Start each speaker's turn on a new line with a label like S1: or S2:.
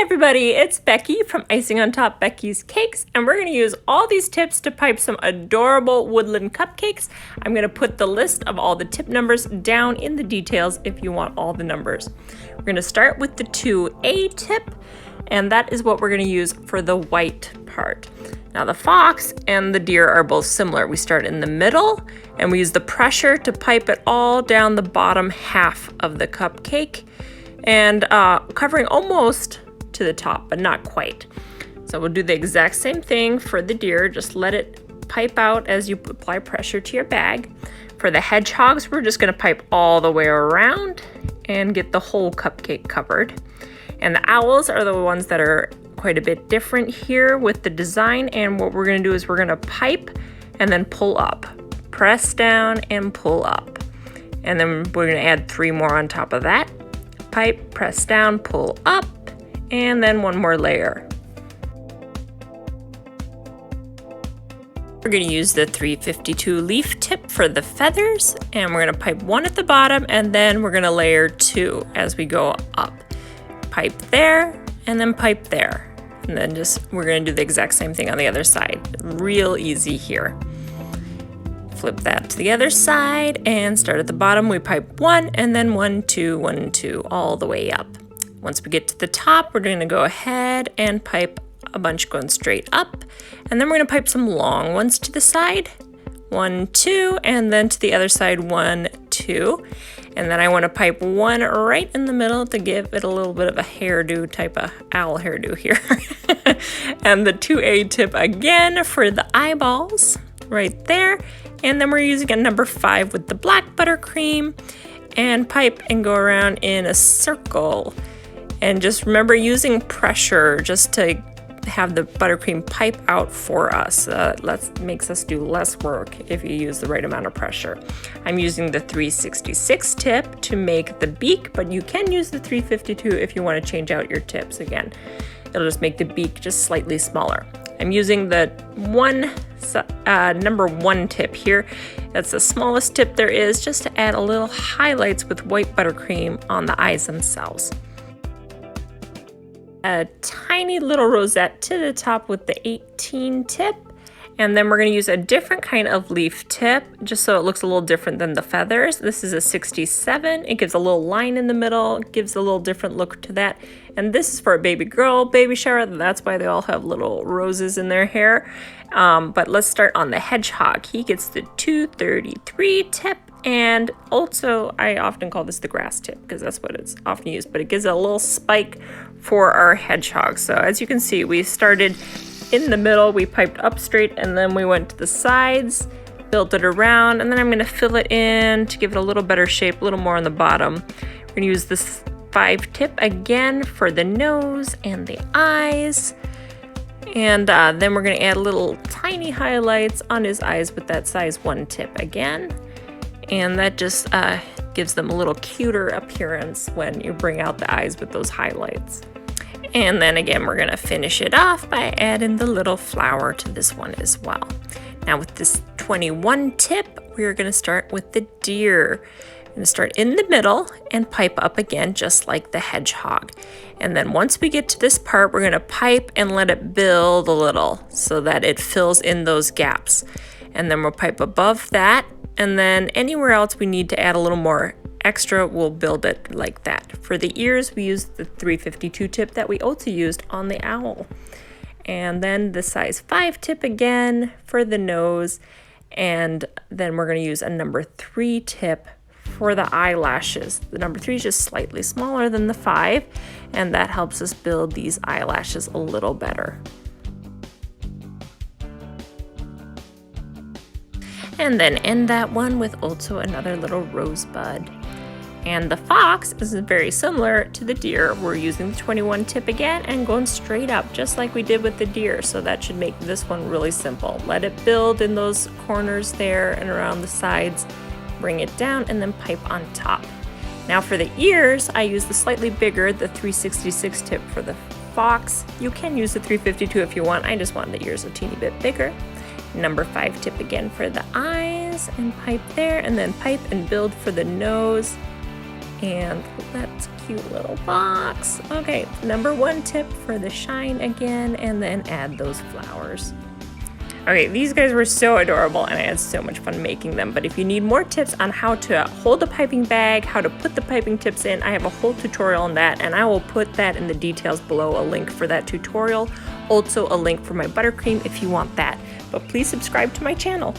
S1: everybody, it's Becky from Icing on Top Becky's Cakes, and we're going to use all these tips to pipe some adorable woodland cupcakes. I'm going to put the list of all the tip numbers down in the details if you want all the numbers. We're going to start with the 2A tip, and that is what we're going to use for the white part. Now the fox and the deer are both similar. We start in the middle and we use the pressure to pipe it all down the bottom half of the cupcake and covering almost to the top, but not quite. So we'll do the exact same thing for the deer. Just let it pipe out as you apply pressure to your bag. For the hedgehogs, we're just gonna pipe all the way around and get the whole cupcake covered. And the owls are the ones that are quite a bit different here with the design. And what we're gonna do is we're gonna pipe and then pull up. Press down and pull up. And then we're gonna add 3 more on top of that. Pipe, press down, pull up, and then 1 more layer. We're going to use the 352 leaf tip for the feathers, and we're going to pipe 1 at the bottom, and then we're going to layer 2 as we go up. Pipe there, and then pipe there. And then we're going to do the exact same thing on the other side. Real easy here. Flip that to the other side and start at the bottom. We pipe 1 and then 1, 2, 1, 2, all the way up. Once we get to the top, we're going to go ahead and pipe a bunch going straight up. And then we're going to pipe some long ones to the side. 1, 2, and then to the other side, 1, 2. And then I want to pipe 1 right in the middle to give it a little bit of a hairdo, type of owl hairdo here. And the 2A tip again for the eyeballs right there. And then we're using a number 5 with the black buttercream and pipe and go around in a circle. And just remember using pressure just to have the buttercream pipe out for us. Makes us do less work if you use the right amount of pressure. I'm using the 366 tip to make the beak, but you can use the 352 if you want to change out your tips again. It'll just make the beak just slightly smaller. I'm using the number 1 tip here. That's the smallest tip there is, just to add a little highlights with white buttercream on the eyes themselves. A tiny little rosette to the top with the 18 tip. And then we're going to use a different kind of leaf tip, just so it looks a little different than the feathers. This is a 67. It gives a little line in the middle, gives a little different look to that. And this is for a baby girl baby shower. That's why they all have little roses in their hair. But let's start on the hedgehog. He gets the 233 tip. And also, I often call this the grass tip because that's what it's often used. But it gives a little spike for our hedgehog. So as you can see, we started in the middle, we piped up straight, and then we went to the sides, built it around, and then I'm going to fill it in to give it a little better shape, a little more on the bottom. We're going to use this 5 tip again for the nose and the eyes. And then we're going to add little tiny highlights on his eyes with that size 1 tip again. And that just gives them a little cuter appearance when you bring out the eyes with those highlights. And then again, we're gonna finish it off by adding the little flower to this one as well. Now with this 21 tip, we're gonna start with the deer. I'm gonna start in the middle and pipe up again, just like the hedgehog. And then once we get to this part, we're gonna pipe and let it build a little so that it fills in those gaps. And then we'll pipe above that. And then anywhere else we need to add a little more extra, we'll build it like that. For the ears, we use the 352 tip that we also used on the owl. And then the size 5 tip again for the nose. And then we're going to use a number 3 tip for the eyelashes. The number 3 is just slightly smaller than the 5, and that helps us build these eyelashes a little better. And then end that one with also another little rosebud. And the fox is very similar to the deer. We're using the 21 tip again and going straight up, just like we did with the deer. So that should make this one really simple. Let it build in those corners there and around the sides. Bring it down and then pipe on top. Now for the ears, I use the slightly bigger, the 366 tip for the fox. You can use the 352 if you want. I just want the ears a teeny bit bigger. Number 5 tip again for the eyes and pipe there, and then pipe and build for the nose And that's a cute little box. Okay, number 1 tip for the shine again, and then add those flowers. Okay, these guys were so adorable and I had so much fun making them, but if you need more tips on how to hold the piping bag, how to put the piping tips in, I have a whole tutorial on that, and I will put that in the details below, a link for that tutorial, also a link for my buttercream if you want that. But please subscribe to my channel.